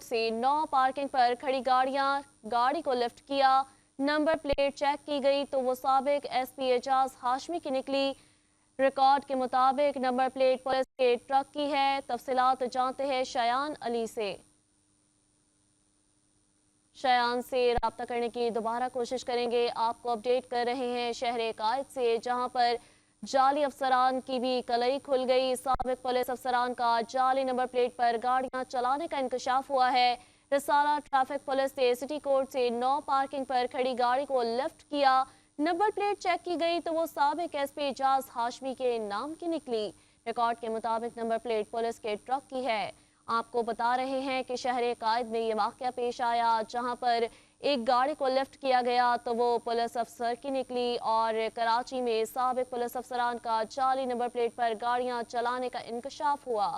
Court से no parking पर खड़ी गाड़ी को लिफ्ट किया। नंबर प्लेट चेक की गई तो वो साबिक एसपी एजाज हाशमी की निकली। रिकॉर्ड के मुताबिक नंबर प्लेट पुलिस के ट्रक की है। तफसीलात जानते हैं शयान अली से। शयान से राब्ता करने की दोबारा कोशिश करेंगे। आपको अपडेट कर रहे हैं शहर कायद से, जहां पर जाली अफसरान की भी कलई खुल गई। साबिक पुलिस अफसरान का जाली नंबर प्लेट पर गाड़ियां चलाने का इंकशाफ हुआ है। रिसाला ट्रैफिक पुलिस ने सिटी कोर्ट से नो पार्किंग पर खड़ी गाड़ी को लिफ्ट किया। नंबर प्लेट चेक की गई तो वो साबिक एसपी एजाज हाशमी के नाम की निकली। रिकॉर्ड के मुताबिक नंबर प्लेट पुलिस के ट्रक की है। आपको बता रहे हैं कि शहर कायद में ये वाकया पेश आया, जहां पर एक गाड़ी को लिफ्ट किया गया तो वो पुलिस अफसर की निकली। और कराची में साबिक पुलिस अफसरान का जाली नंबर प्लेट पर गाड़ियां चलाने का इंकशाफ हुआ।